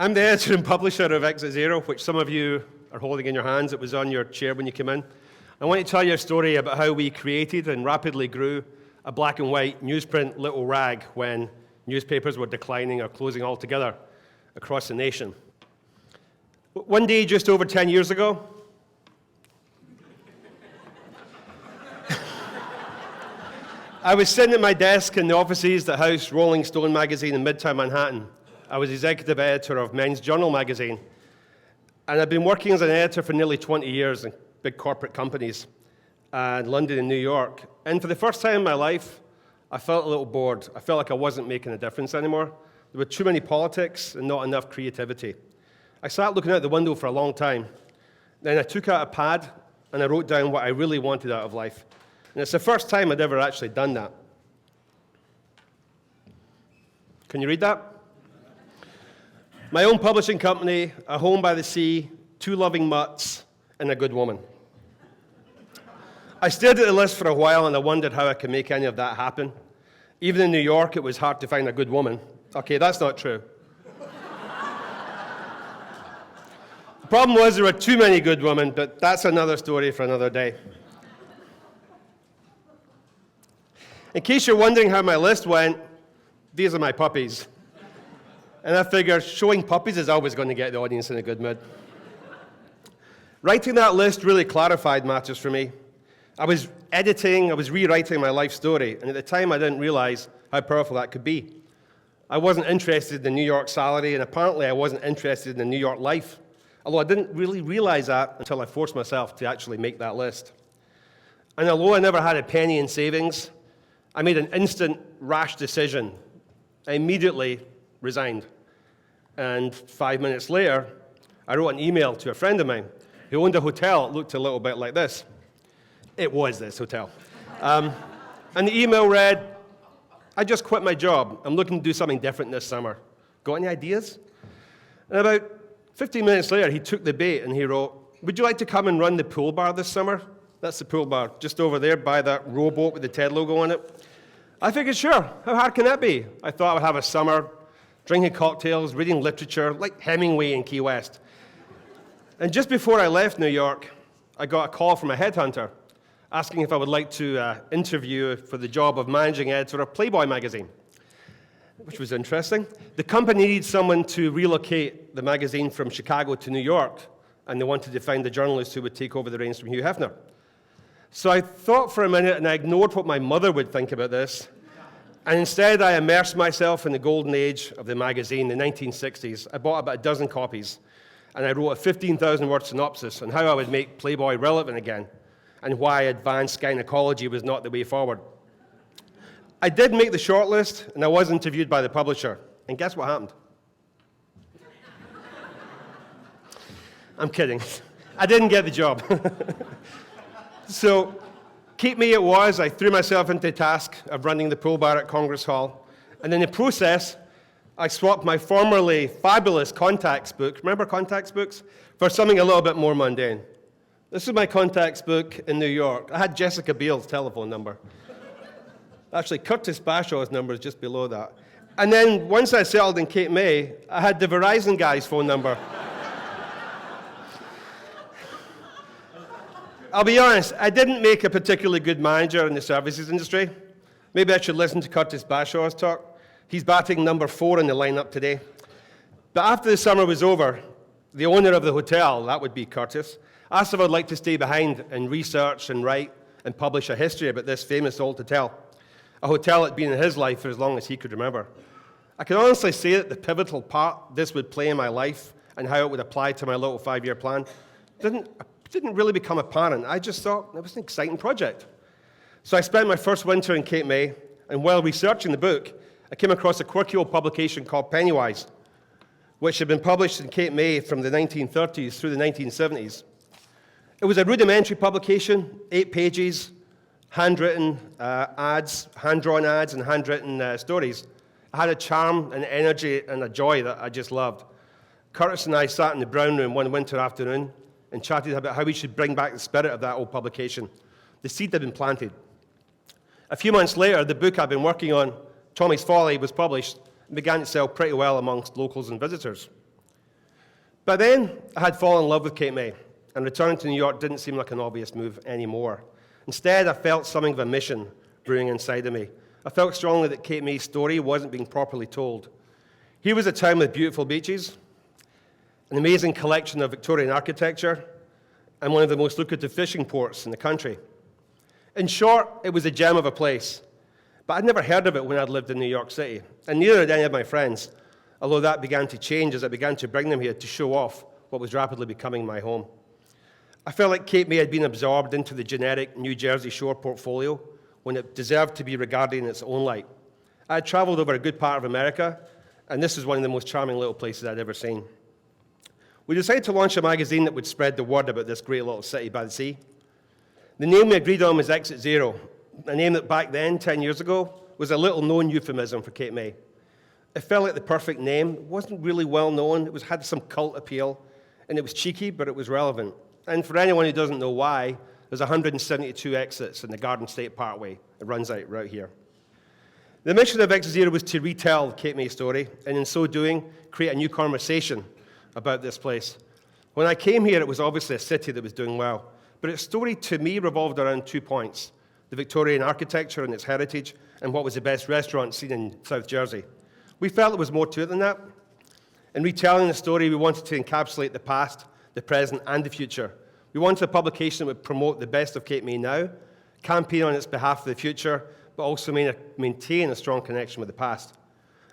I'm the editor and publisher of Exit Zero, which some of you are holding in your hands. It was on your chair when you came in. I want to tell you a story about how we created and rapidly grew a black and white newsprint little rag when newspapers were declining or closing altogether across the nation. One day, just over 10 years ago, I was sitting at my desk in the offices that housed Rolling Stone magazine in Midtown Manhattan. I was executive editor of Men's Journal magazine, and I'd been working as an editor for nearly 20 years in big corporate companies in London and New York. And for the first time in my life, I felt a little bored. I felt like I wasn't making a difference anymore. There were too many politics and not enough creativity. I sat looking out the window for a long time. Then I took out a pad and I wrote down what I really wanted out of life. And it's the first time I'd ever actually done that. Can you read that? My own publishing company, a home by the sea, 2 loving mutts, and a good woman. I stared at the list for a while and I wondered how I could make any of that happen. Even in New York, it was hard to find a good woman. Okay, that's not true. The problem was there were too many good women, but that's another story for another day. In case you're wondering how my list went, these are my puppies. And I figured showing puppies is always going to get the audience in a good mood. Writing that list really clarified matters for me. I was rewriting my life story, and at the time I didn't realize how powerful that could be. I wasn't interested in the New York salary, and apparently I wasn't interested in the New York life, although I didn't really realize that until I forced myself to actually make that list. And although I never had a penny in savings, I made an instant, rash decision. I immediately resigned. And 5 minutes later, I wrote an email to a friend of mine who owned a hotel that looked a little bit like this. It was this hotel. And the email read, "I just quit my job. I'm looking to do something different this summer. Got any ideas?" And about 15 minutes later, he took the bait and he wrote, "Would you like to come and run the pool bar this summer?" That's the pool bar, just over there by that rowboat with the TED logo on it. I figured, sure, how hard can that be? I thought I would have a summer, drinking cocktails, reading literature, like Hemingway in Key West. And just before I left New York, I got a call from a headhunter asking if I would like to interview for the job of managing editor of Playboy magazine, which was interesting. The company needed someone to relocate the magazine from Chicago to New York, and they wanted to find a journalist who would take over the reins from Hugh Hefner. So I thought for a minute, and I ignored what my mother would think about this, and instead I immersed myself in the golden age of the magazine, the 1960s. I bought about a dozen copies, and I wrote a 15,000-word synopsis on how I would make Playboy relevant again, and why advanced gynecology was not the way forward. I did make the shortlist, and I was interviewed by the publisher. And guess what happened? I'm kidding. I didn't get the job. So, TEDxCapeMay it was. I threw myself into the task of running the pool bar at Congress Hall. And in the process, I swapped my formerly fabulous contacts book, remember contacts books, for something a little bit more mundane. This is my contacts book in New York. I had Jessica Biel's telephone number. Actually, Curtis Bashaw's number is just below that. And then once I settled in TEDxCapeMay, I had the Verizon guy's phone number. I'll be honest, I didn't make a particularly good manager in the services industry. Maybe I should listen to Curtis Bashaw's talk. He's batting number 4 in the lineup today. But after the summer was over, the owner of the hotel, that would be Curtis, asked if I'd like to stay behind and research and write and publish a history about this famous old hotel, a hotel that had been in his life for as long as he could remember. I can honestly say that the pivotal part this would play in my life and how it would apply to my little 5-year plan didn't really become apparent. I just thought it was an exciting project. So I spent my first winter in TEDxCapeMay, and while researching the book, I came across a quirky old publication called Pennywise, which had been published in TEDxCapeMay from the 1930s through the 1970s. It was a rudimentary publication, 8 pages, handwritten ads, hand-drawn ads, and handwritten stories. It had a charm, an energy, and a joy that I just loved. Curtis and I sat in the brown room one winter afternoon and chatted about how we should bring back the spirit of that old publication. The seed had been planted. A few months later, the book I'd been working on, Tommy's Folly, was published and began to sell pretty well amongst locals and visitors. But then I had fallen in love with Cape May, and returning to New York didn't seem like an obvious move anymore. Instead, I felt something of a mission brewing inside of me. I felt strongly that Cape May's story wasn't being properly told. Here was a town with beautiful beaches, an amazing collection of Victorian architecture, and one of the most lucrative fishing ports in the country. In short, it was a gem of a place, but I'd never heard of it when I'd lived in New York City, and neither had any of my friends, although that began to change as I began to bring them here to show off what was rapidly becoming my home. I felt like Cape May had been absorbed into the generic New Jersey Shore portfolio when it deserved to be regarded in its own light. I had traveled over a good part of America, and this was one of the most charming little places I'd ever seen. We decided to launch a magazine that would spread the word about this great little city by the sea. The name we agreed on was Exit Zero, a name that back then, 10 years ago, was a little-known euphemism for Cape May. It felt like the perfect name. It wasn't really well-known. It had some cult appeal, and it was cheeky, but it was relevant. And for anyone who doesn't know why, there's 172 exits in the Garden State Parkway. It runs out right here. The mission of Exit Zero was to retell the Cape May story, and in so doing, create a new conversation about this place. When I came here, it was obviously a city that was doing well, but its story to me revolved around 2 points: the Victorian architecture and its heritage, and what was the best restaurant scene in South Jersey. We felt there was more to it than that. In retelling the story, we wanted to encapsulate the past, the present, and the future. We wanted a publication that would promote the best of Cape May now, campaign on its behalf for the future, but also maintain a strong connection with the past.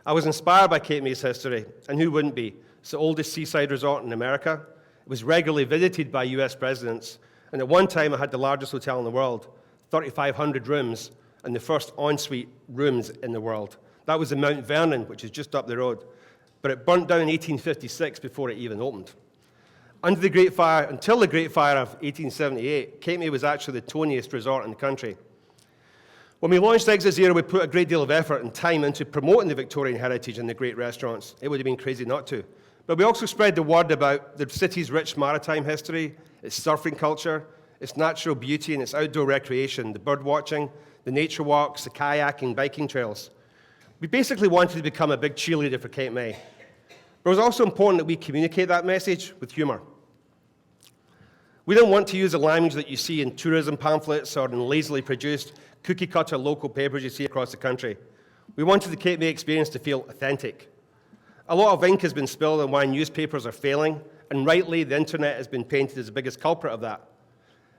I was inspired by Cape May's history, and who wouldn't be? It's the oldest seaside resort in America. It was regularly visited by US presidents, and at one time it had the largest hotel in the world, 3,500 rooms, and the first ensuite rooms in the world. That was in Mount Vernon, which is just up the road. But it burnt down in 1856 before it even opened. Until the Great Fire of 1878, Cape May was actually the toniest resort in the country. When we launched Exit Zero, we put a great deal of effort and time into promoting the Victorian heritage and the great restaurants. It would have been crazy not to. But we also spread the word about the city's rich maritime history, its surfing culture, its natural beauty and its outdoor recreation, the bird watching, the nature walks, the kayaking, biking trails. We basically wanted to become a big cheerleader for Cape May. But it was also important that we communicate that message with humor. We didn't want to use the language that you see in tourism pamphlets or in lazily produced cookie-cutter local papers you see across the country. We wanted the Cape May experience to feel authentic. A lot of ink has been spilled on why newspapers are failing, and rightly, the internet has been painted as the biggest culprit of that.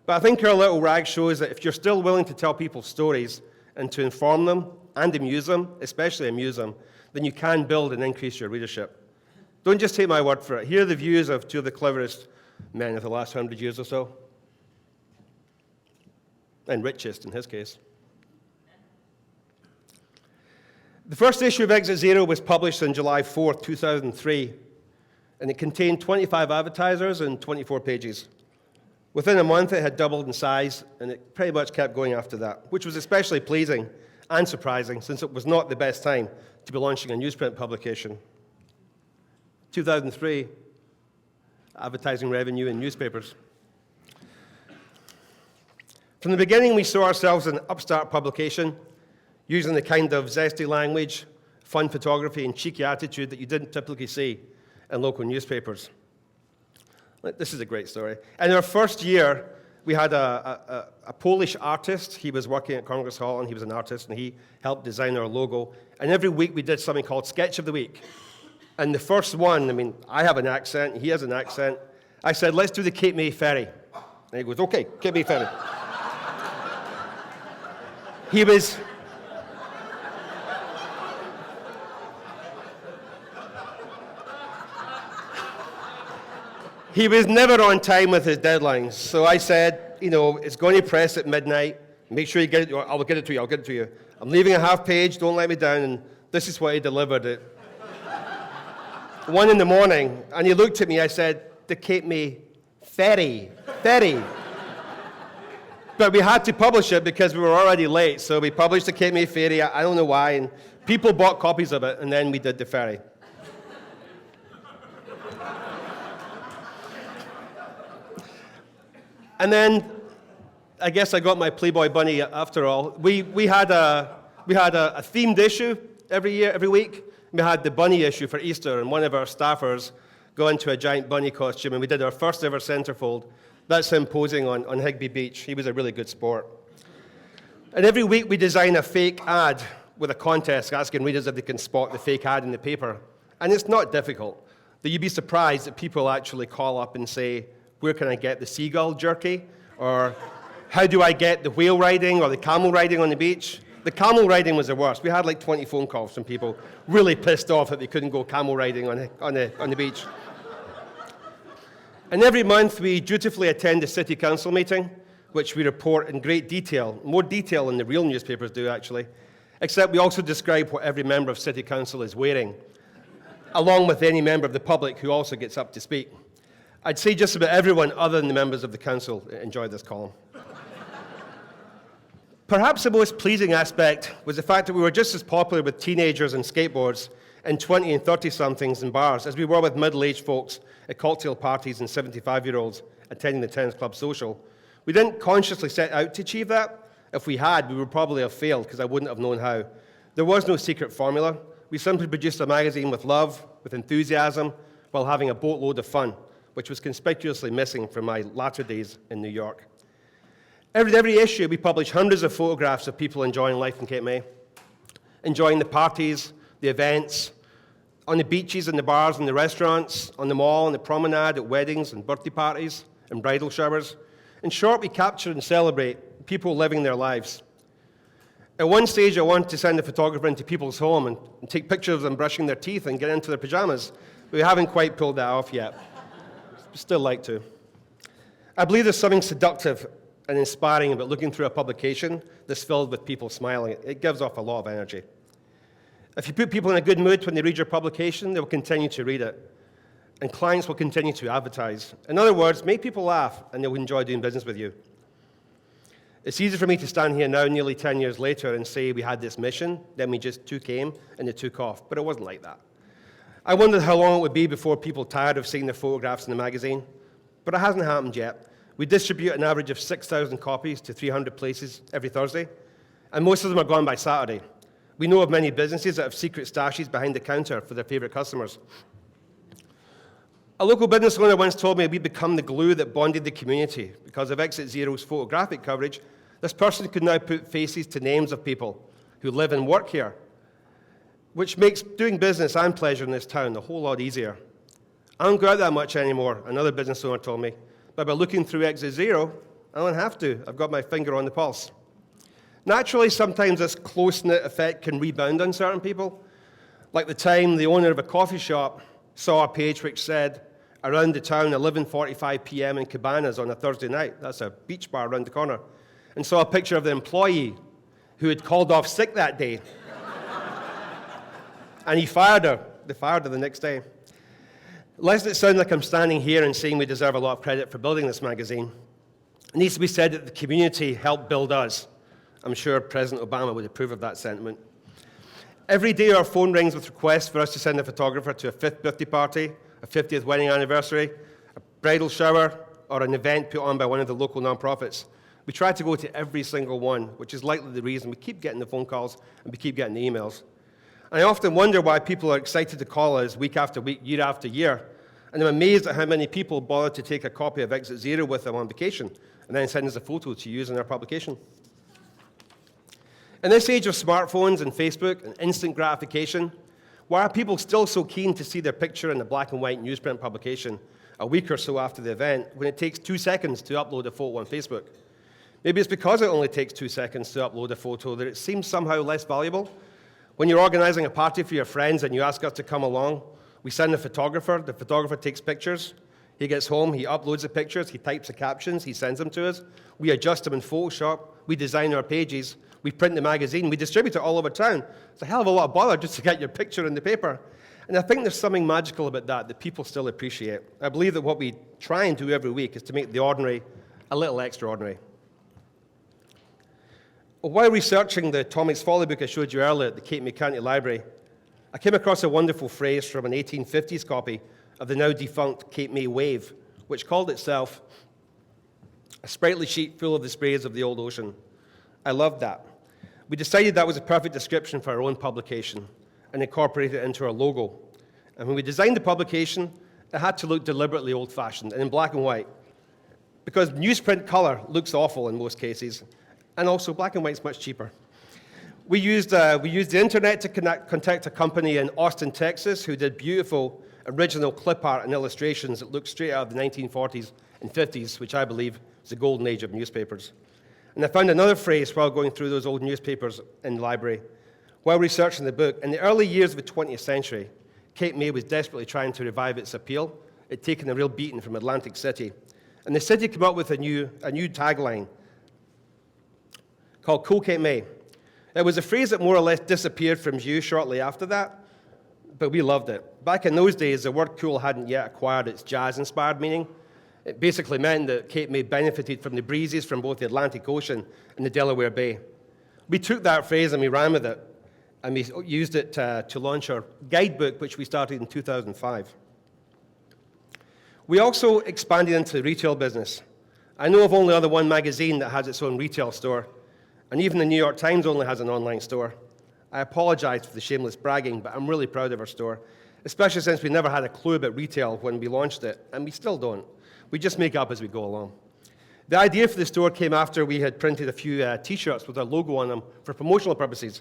But I think our little rag shows that if you're still willing to tell people stories and to inform them and amuse them, especially amuse them, then you can build and increase your readership. Don't just take my word for it. Here are the views of 2 of the cleverest men of the last 100 years or so, and richest in his case. The first issue of Exit Zero was published on July 4th, 2003, and it contained 25 advertisers and 24 pages. Within a month, it had doubled in size, and it pretty much kept going after that, which was especially pleasing and surprising, since it was not the best time to be launching a newsprint publication. 2003, advertising revenue in newspapers. From the beginning, we saw ourselves as an upstart publication, using the kind of zesty language, fun photography, and cheeky attitude that you didn't typically see in local newspapers. This is a great story. In our first year, we had a Polish artist. He was working at Congress Hall, and he was an artist, and he helped design our logo. And every week, we did something called Sketch of the Week. And the first one, I mean, I have an accent, he has an accent. I said, let's do the Cape May Ferry. And he goes, okay, Cape May Ferry. He was never on time with his deadlines. So I said, it's going to press at midnight. Make sure you get it. I'll get it to you. I'm leaving a half page. Don't let me down. And this is what he delivered at 1 in the morning. And he looked at me. I said, the Cape May Ferry. But we had to publish it because we were already late. So we published the Cape May Ferry. I don't know why. And people bought copies of it. And then we did the ferry. And then, I guess I got my Playboy bunny after all. We had a themed issue every week. We had the bunny issue for Easter, and one of our staffers go into a giant bunny costume, and we did our first ever centerfold. That's him posing on Higbee Beach. He was a really good sport. And every week we design a fake ad with a contest asking readers if they can spot the fake ad in the paper. And it's not difficult. You'd be surprised that people actually call up and say, where can I get the seagull jerky? Or how do I get the whale riding or the camel riding on the beach? The camel riding was the worst. We had like 20 phone calls from people really pissed off that they couldn't go camel riding on the beach. And every month we dutifully attend a city council meeting, which we report in great detail, more detail than the real newspapers do actually, except we also describe what every member of city council is wearing, along with any member of the public who also gets up to speak. I'd say just about everyone other than the members of the council enjoyed this column. Perhaps the most pleasing aspect was the fact that we were just as popular with teenagers and skateboards and 20 and 30-somethings in bars as we were with middle-aged folks at cocktail parties and 75-year-olds attending the Tennis Club social. We didn't consciously set out to achieve that. If we had, we would probably have failed because I wouldn't have known how. There was no secret formula. We simply produced a magazine with love, with enthusiasm, while having a boatload of fun, which was conspicuously missing from my latter days in New York. Every issue, we publish hundreds of photographs of people enjoying life in Cape May, enjoying the parties, the events, on the beaches and the bars and the restaurants, on the mall and the promenade, at weddings and birthday parties and bridal showers. In short, we capture and celebrate people living their lives. At one stage, I wanted to send a photographer into people's home and take pictures of them brushing their teeth and get into their pajamas. But we haven't quite pulled that off yet. Still like to. I believe there's something seductive and inspiring about looking through a publication that's filled with people smiling. It gives off a lot of energy. If you put people in a good mood when they read your publication, they will continue to read it. And clients will continue to advertise. In other words, make people laugh and they'll enjoy doing business with you. It's easy for me to stand here now, nearly 10 years later, and say we had this mission, then we just took aim and it took off. But it wasn't like that. I wondered how long it would be before people tired of seeing their photographs in the magazine. But it hasn't happened yet. We distribute an average of 6,000 copies to 300 places every Thursday, and most of them are gone by Saturday. We know of many businesses that have secret stashes behind the counter for their favorite customers. A local business owner once told me we'd become the glue that bonded the community. Because of Exit Zero's photographic coverage, this person could now put faces to names of people who live and work here, which makes doing business and pleasure in this town a whole lot easier. I don't go out that much anymore, another business owner told me. But by looking through Exit Zero, I don't have to. I've got my finger on the pulse. Naturally, sometimes this close-knit effect can rebound on certain people. Like the time the owner of a coffee shop saw a page which said, around the town, 11:45 p.m. in Cabanas on a Thursday night. That's a beach bar around the corner. And saw a picture of the employee who had called off sick that day. And he fired her. They fired her the next day. Lest it sound like I'm standing here and saying we deserve a lot of credit for building this magazine, it needs to be said that the community helped build us. I'm sure President Obama would approve of that sentiment. Every day our phone rings with requests for us to send a photographer to a 5th birthday party, a 50th wedding anniversary, a bridal shower, or an event put on by one of the local nonprofits. We try to go to every single one, which is likely the reason we keep getting the phone calls and we keep getting the emails. And I often wonder why people are excited to call us week after week, year after year. And I'm amazed at how many people bother to take a copy of Exit Zero with them on vacation and then send us a photo to use in our publication. In this age of smartphones and Facebook and instant gratification, why are people still so keen to see their picture in the black and white newsprint publication a week or so after the event when it takes 2 seconds to upload a photo on Facebook? Maybe it's because it only takes 2 seconds to upload a photo that it seems somehow less valuable. When you're organizing a party for your friends and you ask us to come along, we send a photographer. The photographer takes pictures. He gets home, he uploads the pictures, he types the captions, he sends them to us. We adjust them in Photoshop. We design our pages. We print the magazine. We distribute it all over town. It's a hell of a lot of bother just to get your picture in the paper. And I think there's something magical about that people still appreciate. I believe that what we try and do every week is to make the ordinary a little extraordinary. While researching the Tommy's Folly book I showed you earlier at the Cape May County Library, I came across a wonderful phrase from an 1850s copy of the now defunct Cape May Wave, which called itself a sprightly sheet full of the sprays of the old ocean. I loved that. We decided that was a perfect description for our own publication and incorporated it into our logo. And when we designed the publication, It had to look deliberately old-fashioned and in black and white, because newsprint color looks awful in most cases, and also black and white's much cheaper. We used the internet to contact a company in Austin, Texas, who did beautiful original clip art and illustrations that looked straight out of the 1940s and 50s, which I believe was the golden age of newspapers. And I found another phrase while going through those old newspapers in the library. While researching the book, in the early years of the 20th century, Cape May was desperately trying to revive its appeal. It had taken a real beating from Atlantic City. And the city came up with a new tagline called Cool Cape May. It was a phrase that more or less disappeared from view shortly after that, but we loved it. Back in those days, the word cool hadn't yet acquired its jazz-inspired meaning. It basically meant that Cape May benefited from the breezes from both the Atlantic Ocean and the Delaware Bay. We took that phrase and we ran with it, and we used it to launch our guidebook, which we started in 2005. We also expanded into the retail business. I know of only other one magazine that has its own retail store, and even the New York Times only has an online store. I apologize for the shameless bragging, but I'm really proud of our store, especially since we never had a clue about retail when we launched it, and we still don't. We just make up as we go along. The idea for the store came after we had printed a few T-shirts with our logo on them for promotional purposes.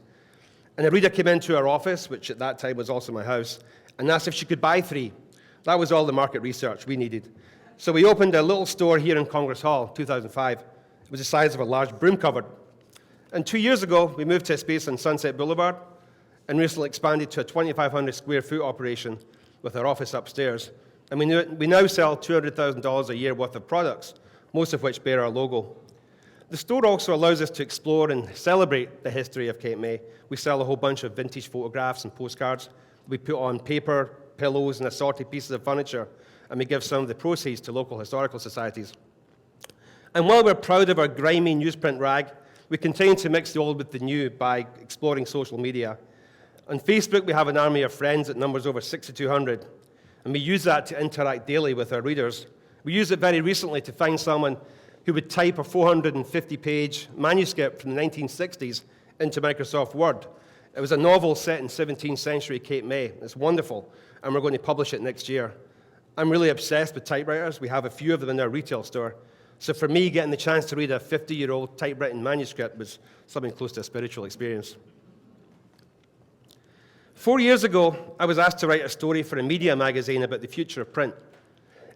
And a reader came into our office, which at that time was also my house, and asked if she could buy 3. That was all the market research we needed. So we opened a little store here in Congress Hall, 2005. It was the size of a large broom cupboard. And 2 years ago, we moved to a space on Sunset Boulevard and recently expanded to a 2,500 square foot operation with our office upstairs. And we now sell $200,000 a year worth of products, most of which bear our logo. The store also allows us to explore and celebrate the history of Cape May. We sell a whole bunch of vintage photographs and postcards. We put on paper, pillows, and assorted pieces of furniture, and we give some of the proceeds to local historical societies. And while we're proud of our grimy newsprint rag, we continue to mix the old with the new by exploring social media. On Facebook, we have an army of friends that numbers over 6,200, and we use that to interact daily with our readers. We used it very recently to find someone who would type a 450-page manuscript from the 1960s into Microsoft Word. It was a novel set in 17th century Cape May. It's wonderful, and we're going to publish it next year. I'm really obsessed with typewriters. We have a few of them in our retail store. So for me, getting the chance to read a 50-year-old typewritten manuscript was something close to a spiritual experience. 4 years ago, I was asked to write a story for a media magazine about the future of print.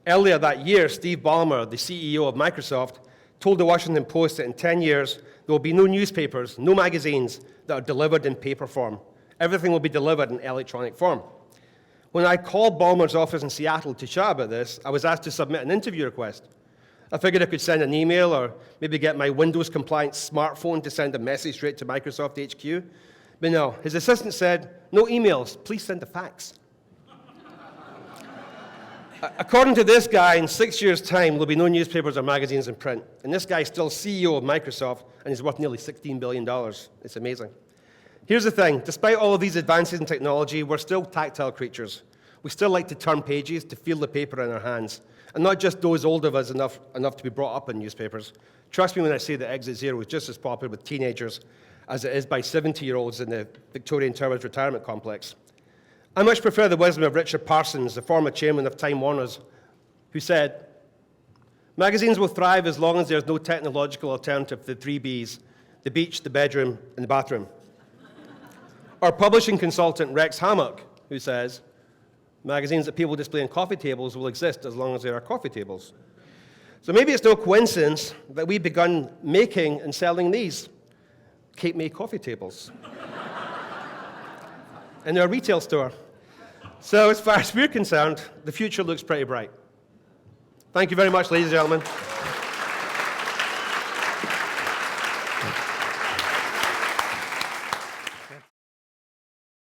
Earlier that year, Steve Ballmer, the CEO of Microsoft, told the Washington Post that in 10 years, there will be no newspapers, no magazines that are delivered in paper form. Everything will be delivered in electronic form. When I called Ballmer's office in Seattle to chat about this, I was asked to submit an interview request. I figured I could send an email or maybe get my Windows-compliant smartphone to send a message straight to Microsoft HQ. But no, his assistant said, no emails, please send a fax. According to this guy, in 6 years' time, there'll be no newspapers or magazines in print. And this guy's still CEO of Microsoft, and he's worth nearly $16 billion. It's amazing. Here's the thing. Despite all of these advances in technology, we're still tactile creatures. We still like to turn pages, to feel the paper in our hands. And not just those old of us enough to be brought up in newspapers. Trust me when I say that Exit Zero is just as popular with teenagers as it is by 70-year-olds in the Victorian Towers retirement complex. I much prefer the wisdom of Richard Parsons, the former chairman of Time Warners, who said, magazines will thrive as long as there's no technological alternative to the 3 Bs, the beach, the bedroom, and the bathroom. Or publishing consultant Rex Hammock, who says, magazines that people display on coffee tables will exist as long as there are coffee tables. So maybe it's no coincidence that we've begun making and selling these Cape May coffee tables in our retail store. So as far as we're concerned, the future looks pretty bright. Thank you very much, ladies and gentlemen.